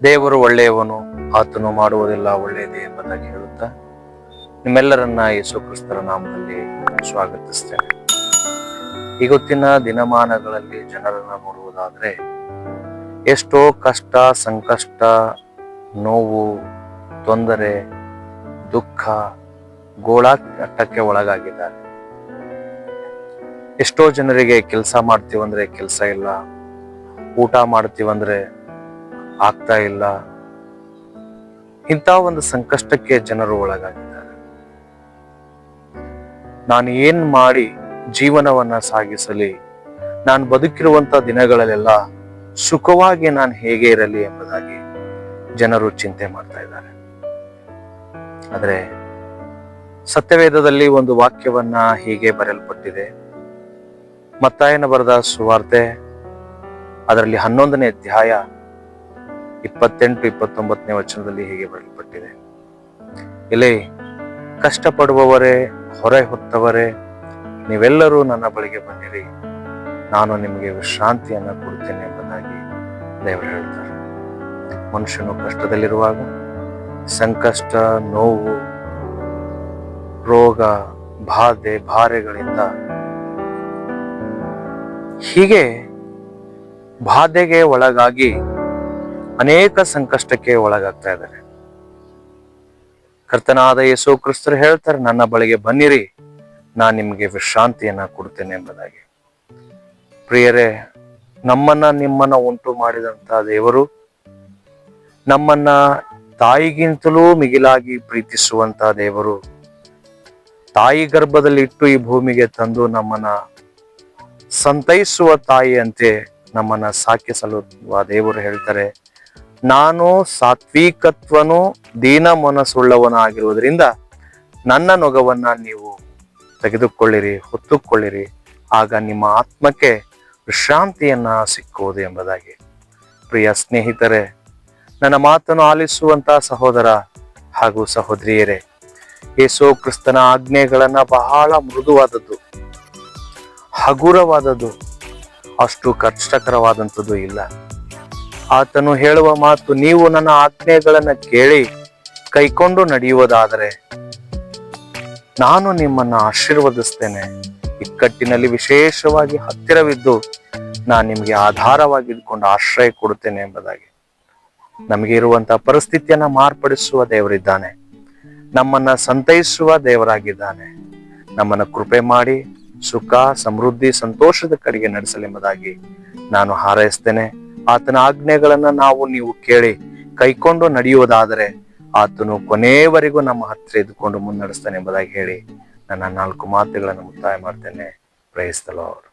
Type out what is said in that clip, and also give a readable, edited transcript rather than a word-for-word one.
ದೇವರು ಒಳ್ಳೆಯವನು, ಆತನು ಮಾಡುವುದಿಲ್ಲ ಒಳ್ಳೆಯದೇ ಎಂಬುದಾಗಿ ಹೇಳುತ್ತಾ ನಿಮ್ಮೆಲ್ಲರನ್ನ ಯೇಸು ಕ್ರಿಸ್ತರ ನಾಮದಲ್ಲಿ ಸ್ವಾಗತಿಸ್ತೇನೆ. ಇವತ್ತಿನ ದಿನಮಾನಗಳಲ್ಲಿ ಜನರನ್ನ ನೋಡುವುದಾದ್ರೆ ಎಷ್ಟೋ ಕಷ್ಟ, ಸಂಕಷ್ಟ, ನೋವು, ತೊಂದರೆ, ದುಃಖ, ಗೋಳಾಟಕ್ಕೆ ಒಳಗಾಗಿದ್ದಾರೆ. ಎಷ್ಟೋ ಜನರಿಗೆ ಕೆಲಸ ಮಾಡ್ತೀವಂದ್ರೆ ಕೆಲಸ ಇಲ್ಲ, ಊಟ ಮಾಡ್ತೀವಂದ್ರೆ ಆಗ್ತಾ ಇಲ್ಲ. ಇಂಥ ಒಂದು ಸಂಕಷ್ಟಕ್ಕೆ ಜನರು ಒಳಗಾಗಿದ್ದಾರೆ. ನಾನು ಏನ್ ಮಾಡಿ ಜೀವನವನ್ನ ಸಾಗಿಸಲಿ, ನಾನು ಬದುಕಿರುವಂತ ದಿನಗಳಲ್ಲೆಲ್ಲ ಸುಖವಾಗಿ ನಾನು ಹೇಗೆ ಇರಲಿ ಎಂಬುದಾಗಿ ಜನರು ಚಿಂತೆ ಮಾಡ್ತಾ ಇದ್ದಾರೆ. ಆದರೆ ಸತ್ಯವೇದದಲ್ಲಿ ಒಂದು ವಾಕ್ಯವನ್ನ ಹೀಗೆ ಬರೆಯಲ್ಪಟ್ಟಿದೆ. ಮತ್ತಾಯನ ಬರೆದ ಸುವಾರ್ತೆ ಅದರಲ್ಲಿ 11ನೇ ಅಧ್ಯಾಯ 28-29ನೇ ವಚನದಲ್ಲಿ ಹೀಗೆ ಬರೆಯಲ್ಪಟ್ಟಿದೆ. ಇಲ್ಲಿ ಕಷ್ಟಪಡುವವರೇ, ಹೊರೆ ಹೊತ್ತವರೇ, ನೀವೆಲ್ಲರೂ ನನ್ನ ಬಳಿಗೆ ಬನ್ನಿರಿ, ನಾನು ನಿಮಗೆ ವಿಶ್ರಾಂತಿಯನ್ನ ಕೊಡುತ್ತೇನೆ ಎಂಬುದಾಗಿ ದೇವರು ಹೇಳ್ತಾರೆ. ಮನುಷ್ಯನು ಕಷ್ಟದಲ್ಲಿರುವಾಗ ಸಂಕಷ್ಟ, ನೋವು, ರೋಗ, ಬಾಧೆ, ಭಾರೆಗಳಿಂದ ಹೀಗೆ ಬಾಧೆಗೆ ಒಳಗಾಗಿ ಅನೇಕ ಸಂಕಷ್ಟಕ್ಕೆ ಒಳಗಾಗ್ತಾ ಇದ್ದಾರೆ. ಕರ್ತನಾದ ಯೇಸು ಕ್ರಿಸ್ತರು ಹೇಳ್ತಾರೆ, ನನ್ನ ಬಳಿಗೆ ಬನ್ನಿರಿ, ನಾನು ನಿಮಗೆ ವಿಶ್ರಾಂತಿಯನ್ನ ಕೊಡ್ತೇನೆ ಎಂಬುದಾಗಿ. ಪ್ರಿಯರೇ, ನಮ್ಮನ್ನ ನಿಮ್ಮನ್ನ ಉಂಟು ಮಾಡಿದಂತ ದೇವರು, ನಮ್ಮನ್ನ ತಾಯಿಗಿಂತಲೂ ಮಿಗಿಲಾಗಿ ಪ್ರೀತಿಸುವಂತ ದೇವರು, ತಾಯಿ ಗರ್ಭದಲ್ಲಿ ಇಟ್ಟು ಈ ಭೂಮಿಗೆ ತಂದು ನಮ್ಮನ್ನ ಸಂತೈಸುವ ತಾಯಿಯಂತೆ ನಮ್ಮನ್ನ ಸಾಕಿ ಸಲುವ ದೇವರು ಹೇಳ್ತಾರೆ, ನಾನು ಸಾತ್ವಿಕತ್ವನು ದೀನ ಮನಸ್ಸುಳ್ಳವನಾಗಿರುವುದರಿಂದ ನನ್ನ ನೊಗವನ್ನ ನೀವು ತೆಗೆದುಕೊಳ್ಳಿರಿ, ಹೊತ್ತುಕೊಳ್ಳಿರಿ, ಆಗ ನಿಮ್ಮ ಆತ್ಮಕ್ಕೆ ವಿಶ್ರಾಂತಿಯನ್ನ ಸಿಕ್ಕುವುದು ಎಂಬುದಾಗಿ. ಪ್ರಿಯ ಸ್ನೇಹಿತರೆ, ನನ್ನ ಮಾತನ್ನು ಆಲಿಸುವಂತ ಸಹೋದರ ಹಾಗೂ ಸಹೋದರಿಯರೇ, ಯೇಸು ಕ್ರಿಸ್ತನ ಆಜ್ಞೆಗಳನ್ನ ಬಹಳ ಮೃದುವಾದದ್ದು, ಹಗುರವಾದದ್ದು, ಅಷ್ಟು ಕಷ್ಟಕರವಾದಂಥದ್ದು ಇಲ್ಲ. ಆತನು ಹೇಳುವ ಮಾತು, ನೀವು ನನ್ನ ಆಜ್ಞೆಗಳನ್ನ ಕೇಳಿ ಕೈಕೊಂಡು ನಡೆಯುವುದಾದರೆ ನಾನು ನಿಮ್ಮನ್ನ ಆಶೀರ್ವದಿಸ್ತೇನೆ, ಇಕ್ಕಟ್ಟಿನಲ್ಲಿ ವಿಶೇಷವಾಗಿ ಹತ್ತಿರವಿದ್ದು ನಾನು ನಿಮಗೆ ಆಧಾರವಾಗಿ ಇದ್ಕೊಂಡು ಆಶ್ರಯ ಕೊಡುತ್ತೇನೆ ಎಂಬುದಾಗಿ. ನಮಗೆ ಇರುವಂತಹ ಪರಿಸ್ಥಿತಿಯನ್ನ ಮಾರ್ಪಡಿಸುವ ದೇವರಿದ್ದಾನೆ, ನಮ್ಮನ್ನ ಸಂತೈಸುವ ದೇವರಾಗಿದ್ದಾನೆ. ನಮ್ಮನ್ನ ಕೃಪೆ ಮಾಡಿ ಸುಖ, ಸಮೃದ್ಧಿ, ಸಂತೋಷದ ಕಡೆಗೆ ನಡೆಸಲೆಂಬುದಾಗಿ ನಾನು ಹಾರೈಸ್ತೇನೆ. ಆತನ ಆಜ್ಞೆಗಳನ್ನ ನೀವು ಕೇಳಿ ಕೈಕೊಂಡು ನಡೆಯುವುದಾದರೆ ಆತನು ಕೊನೆಯವರೆಗೂ ನಮ್ಮ ಹತ್ತಿರ ಇದ್ದುಕೊಂಡು ಮುನ್ನಡೆಸ್ತಾನೆ ಎಂಬುದಾಗಿ ಹೇಳಿ ನನ್ನ 4 ಮಾತುಗಳನ್ನು ಮುಕ್ತಾಯ ಮಾಡ್ತೇನೆ. Praise the lord.